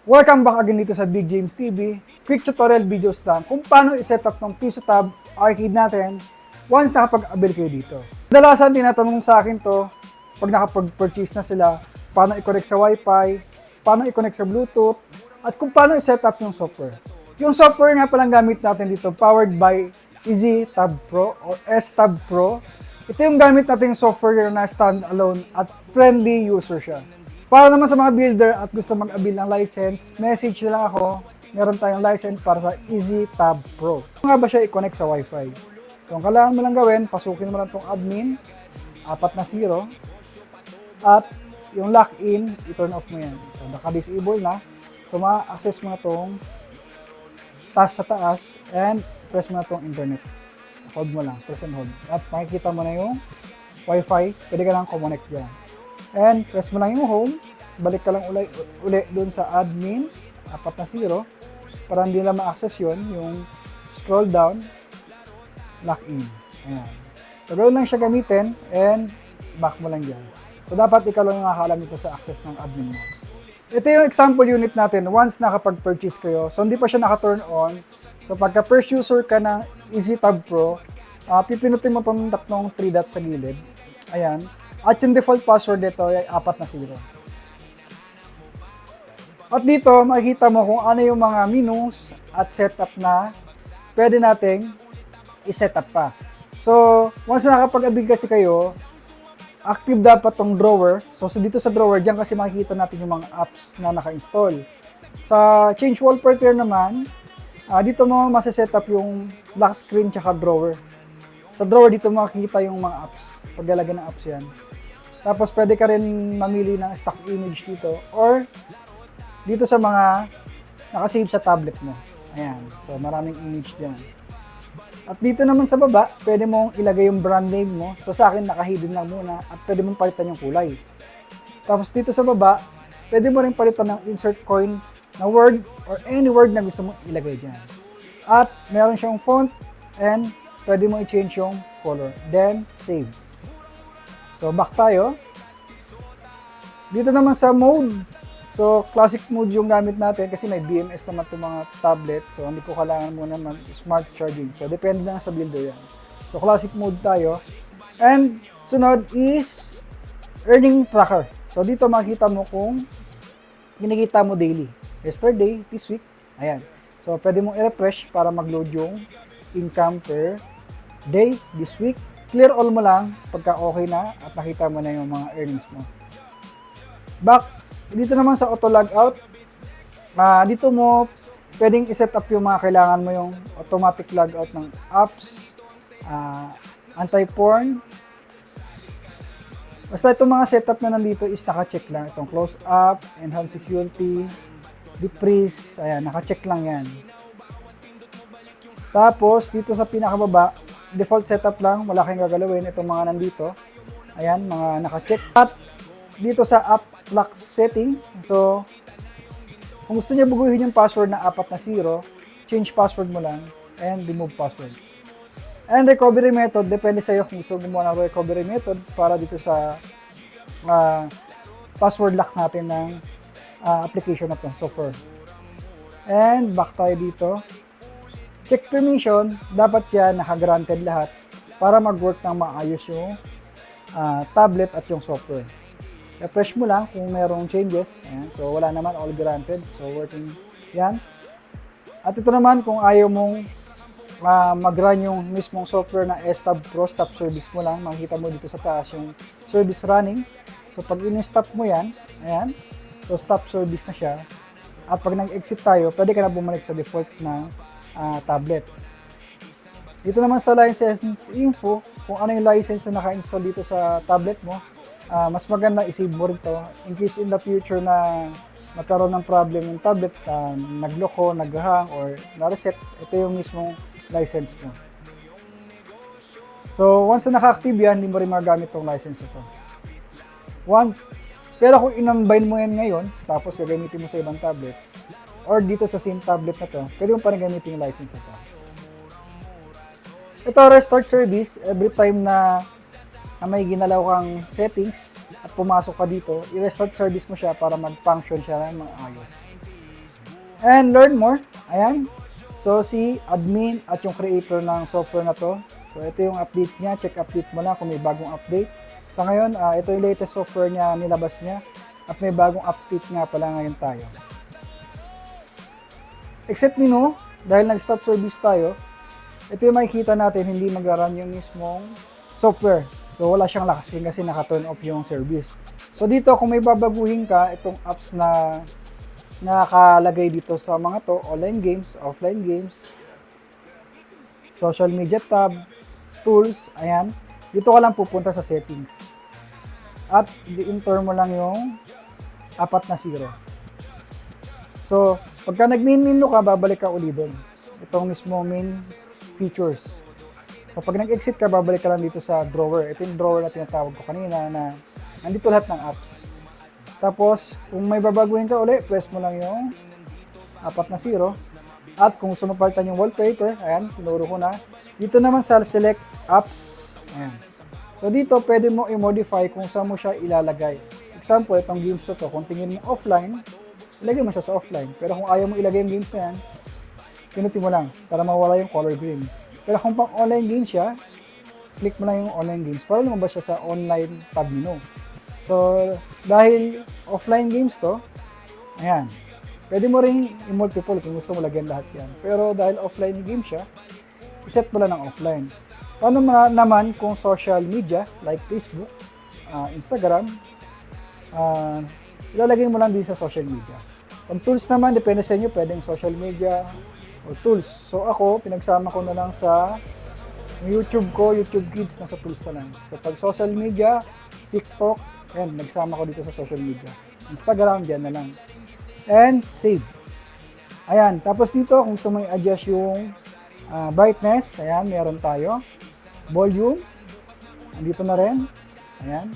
Welcome back again dito sa Big James TV. Quick tutorial videos lang kung paano i-set up ng Piso Tab arcade natin once nakapag-avail kayo dito. Kadalasan tinatanong sa akin to pag nakapag-purchase na sila, paano i-connect sa Wi-Fi, paano i-connect sa Bluetooth, at kung paano i-set up yung software. Yung software nga palang gamit natin dito, powered by Easy Tab Pro or S-Tab Pro. Ito yung gamit natin yung software na stand-alone at friendly user siya. Para naman sa mga builder at gusto mag-avail ng license, message na lang ako. Meron tayong license para sa Easy Tab Pro. Kung nga ba siya i-connect sa Wi-Fi? So, ang kailangan mo lang gawin, pasukin mo lang itong admin, 4 na 0, at yung lock-in, i-turn off mo yan. So, naka-disable na. So, ma-access mo na itong task sa taas, and press mo na itong internet. Hold mo lang, press and hold. At makikita mo na yung Wi-Fi, pwede ka lang connect dyan. And press mo lang yung home, balik ka lang uli dun sa admin, 4 na 0, para hindi lang ma-access yun, yung scroll down, lock in. Ayan. So, gawin lang siya gamitin, and back mo lang dyan. So, dapat ikaw lang yung nakakalam ito sa access ng admin mo. Ito yung example unit natin once nakapag-purchase kayo. So, hindi pa siya naka-turn on. So, pagka first user ka ng Easy Tab Pro, pipinutin mo itong 3 dots sa gilid. Ayan. At yung default password nito ay 4 na 0. At dito, makikita mo kung ano yung mga menus at setup na pwede nating i-setup pa. So, once nakapag-avail kasi kayo, active dapat tong drawer. So, dito sa drawer, dyan kasi makikita natin yung mga apps na naka-install. Sa change wallpaper naman, dito mo masisetup yung lock screen tsaka drawer. Sa drawer, dito makikita yung mga apps. Paglalagay ng apps yan. Tapos, pwede ka rin mamili ng stock image dito or dito sa mga nakasave sa tablet mo. Ayan. So, maraming image dyan. At dito naman sa baba, pwede mong ilagay yung brand name mo. So, sa akin, naka-hidden lang muna at pwede mong palitan yung kulay. Tapos, dito sa baba, pwede mo rin palitan ng insert coin na word or any word na gusto mong ilagay dyan. At meron siyang font and pwede mo i-change yung color. Then, save. So, back tayo. Dito naman sa mode. So, classic mode yung gamit natin kasi may BMS naman itong mga tablet. So, hindi ko kailangan muna smart charging. So, depende lang sa builder yan. So, classic mode tayo. And, sunod is earning tracker. So, dito makikita mo kung kinikita mo daily. Yesterday, this week, ayan. So, pwede mong i-refresh para mag-load yung income per day, this week. Clear all mo lang pagka okay na at nakita mo na yung mga earnings mo. Back, dito naman sa auto logout, dito mo pwedeng i-set up yung mga kailangan mo, yung automatic logout ng apps, anti-porn. Basta itong mga setup na nandito is naka-check lang. Itong close up, enhance security, deep freeze, ayan, naka-check lang yan. Tapos, dito sa pinakababa, default setup lang, wala kayong gagalawin. Itong mga nandito, ayan, mga naka-check. At dito sa app lock setting, so, kung gusto niyo baguhin yung password na 4 na 0, change password mo lang, and remove password. And recovery method, depende sa iyo kung gusto gumawa ng recovery method para dito sa password lock natin ng application na ito, software. And back tayo dito. Check permission, dapat yan naka-granted lahat para mag-work ng maayos yung tablet at yung software. Refresh mo lang kung merong changes. Ayan. So, wala naman, all granted. So, working yan. At ito naman, kung ayaw mong mag-run yung mismong software na S-Tab Pro, stop service mo lang. Makikita mo dito sa taas yung service running. So, pag in-stop mo yan, ayan. So, stop service na siya. At pag nag-exit tayo, pwede ka na bumalik sa default na tablet. Dito naman sa license info, kung ano yung license na naka-install dito sa tablet mo, mas maganda i-save mo rin to. In case in the future na magkaroon ng problem yung tablet, nagloko, naghang, or na-reset, ito yung mismong license mo. So, once na naka-active yan, hindi mo rin magamit tong license na to. Pero kung in-unbind mo yan ngayon, tapos gagamitin mo sa ibang tablet, or dito sa same tablet na to, pwede mo pa rin gamitin yung license na to. Ito, restart service, every time na may ginalaw kang settings at pumasok ka dito, i-restart service mo siya para mag-function siya ng maayos. And learn more. Ayan. So, si admin at yung creator ng software na to. So, ito yung update niya. Check update mo lang kung may bagong update. Sa ngayon, ito yung latest software niya, nilabas niya. At may bagong update nga pala ngayon tayo. Except menu, dahil nag-stop service tayo, ito yung makikita natin, hindi mag-run yung mismong software. So, wala siyang lakas kasi naka-turn off yung service. So, dito, kung may babaguhin ka, itong apps na nakalagay dito sa mga to, online games, offline games, social media tab, tools, ayan. Dito ka lang pupunta sa settings. At i-enter mo lang yung 4 na 0. So, pagka nag-main menu ka, babalik ka uli doon. Itong mismo main features. So, pag nag-exit ka, babalik ka lang dito sa drawer. Ito yung drawer na tinatawag ko kanina na nandito lahat ng apps. Tapos, kung may babaguhin ka uli, press mo lang yung 4 na 0. At kung sumapalitan yung wallpaper, ayan, tinuro ko na. Dito naman sa select apps, ayan. So, dito, pwede mo i-modify kung saan mo siya ilalagay. Example, itong games na to, kung tingin mo offline, ilagay mo siya sa offline. Pero kung ayaw mo ilagay yung games na yan, pinuti mo lang para mawala yung color green. Pero kung pang online game siya, click mo lang yung online games para lumabas siya sa online tab menu. So, dahil offline games to, ayan, pwede mo rin i-multiple kung gusto mo lagyan lahat yan. Pero dahil offline game siya, iset mo lang ng offline. Paano naman kung social media, like Facebook, Instagram, ilalagay mo lang din sa social media. Kung tools naman, depende sa inyo, pwedeng social media o tools. So ako, pinagsama ko na lang sa YouTube ko, YouTube Kids, nasa tools na lang. So pag social media, TikTok, ayan, nagsama ko dito sa social media. Instagram, dyan na lang. And save. Ayan, tapos dito, kung gusto mo i-adjust yung brightness, ayan, meron tayo. Volume, andito na rin. Ayan.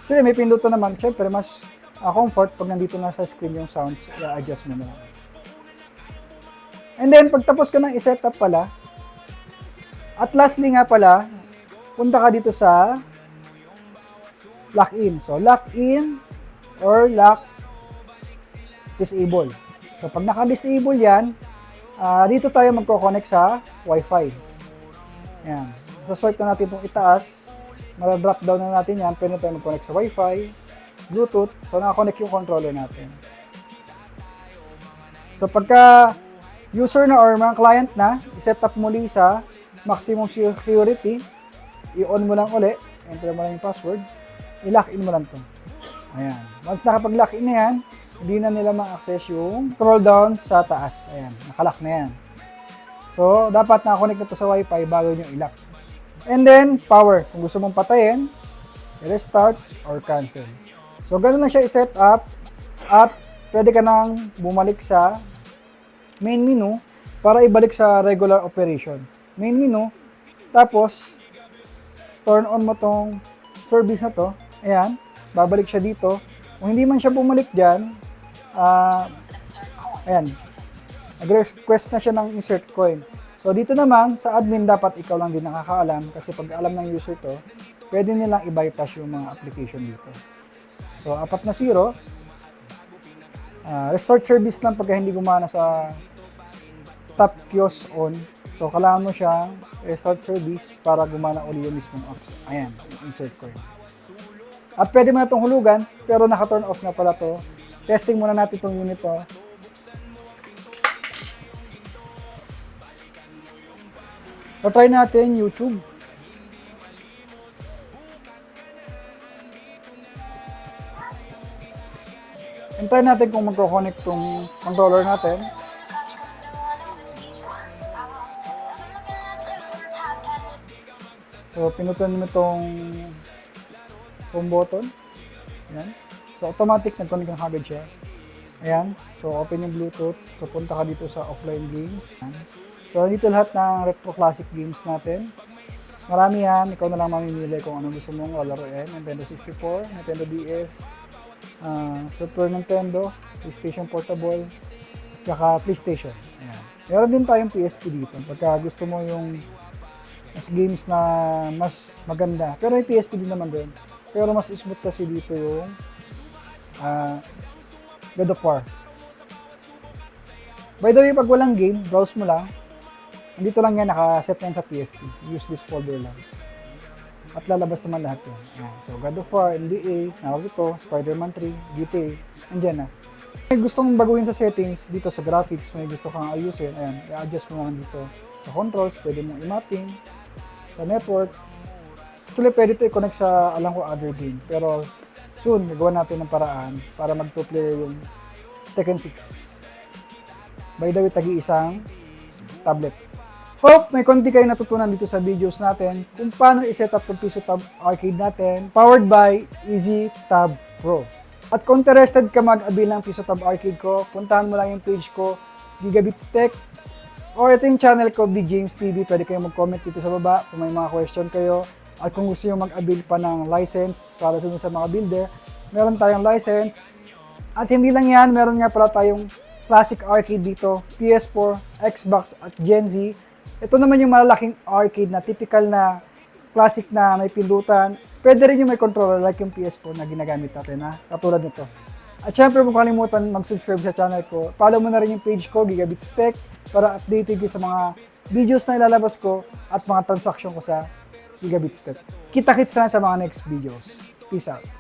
So, may pinduto naman. Siyempre, mas comfort pag nandito na sa screen yung sounds, i-adjust mo na. And then, pagtapos ko ng i-setup pala, at lastly nga pala, punta ka dito sa lock-in. So, lock-in or lock disable. So, pag naka-disable yan, dito tayo magko-connect sa Wi-Fi. Ayan. So, swipe na natin itong itaas. Mara-drop down na natin yan. Pwede tayo mag-connect sa Wi-Fi, Bluetooth. So, naka-connect yung controller natin. So, pagka user na or mga client na, i-set up muli sa maximum security, i-on mo lang uli, enter mo lang yung password, i-lock in mo lang to. Ayan. Once nakapag-lock in na yan, hindi na nila ma-access yung scroll down sa taas. Ayan. Nakalock na yan. So, dapat nakakonect na to sa Wi-Fi bago nyo i-lock. And then, power. Kung gusto mong patayin, restart or cancel. So, ganun lang siya i-set up at pwede ka nang bumalik sa main menu para ibalik sa regular operation. Main menu, tapos, turn on mo tong service na to. Ayan, babalik siya dito. Kung hindi man siya bumalik dyan, ayan, nag-request na siya ng insert coin. So, dito naman, sa admin, dapat ikaw lang din nakakaalam kasi pag alam ng user to, pwede nilang i-bypass yung mga application dito. So, 4 na 0. Restart service lang pagka hindi gumana sa top kiosk on. So, kailangan mo siyang restart service para gumana uli yung mismong apps. Ayan, insert coin. At pwede mo na itong hulugan, pero naka-turn off na pala to. Testing muna natin itong unit to. So, try natin YouTube. And try natin kung magko-connect itong controller natin. So, pinutuan mo itong home button. Ayan. So, automatic nag-connect ng agad siya. Ayan. So, open yung Bluetooth. So, punta ka dito sa offline games. Ayan. So, dito lahat ng retro classic games natin. Marami yan. Ikaw na lang mamimili kung ano gusto mong laruin. Nintendo 64, Nintendo DS, Super Nintendo, PlayStation Portable, saka PlayStation. Ayan. Meron din tayong PSP dito. Pagka gusto mo yung mas games na mas maganda. Pero may PSP din naman din. Pero mas smooth kasi dito yung God of War. By the way, pag walang game, browse mo lang. Dito lang yan, nakaset yan sa PSP. Use this folder lang. At lalabas naman lahat yan. Ayan. So, God of War, NBA, Naruto, Spider-Man 3, GTA, andyan na. May gustong baguhin sa settings, dito sa graphics, may gusto kang ayusin, ayan, i-adjust mo lang dito. Sa controls, pwede mong i-mapping, sa network. Actually, pwede ito i-connect sa, alam ko, other game. Pero, soon, gagawa natin ng paraan para mag-2-player yung Tekken 6. By the way, tagi-isang tablet. Hope may konti kayo natutunan dito sa videos natin kung paano i-set up yung PisoTab Arcade natin, powered by Easy Tab Pro. At kung interested ka mag-avail ng PisoTab Arcade ko, puntahan mo lang yung page ko, Gigabits Tech, or ito yung channel ko, Big James TV. Pwede kayo mag-comment dito sa baba kung may mga question kayo. At kung gusto nyo mag-avail pa ng license para sa mga builder, meron tayong license. At hindi lang yan, meron nga pala tayong classic arcade dito, PS4, Xbox at Gen Z. Ito naman yung malalaking arcade na typical na classic na may pindutan. Pwede rin yung may controller like yung PS4 na ginagamit natin na katulad nito. At syempre, kung kalimutan mag-subscribe sa channel ko, follow mo na rin yung page ko, Gigabits Tech, para updated kayo sa mga videos na ilalabas ko at mga transaction ko sa Gigabits Tech. Kita-kits na sa mga next videos. Peace out.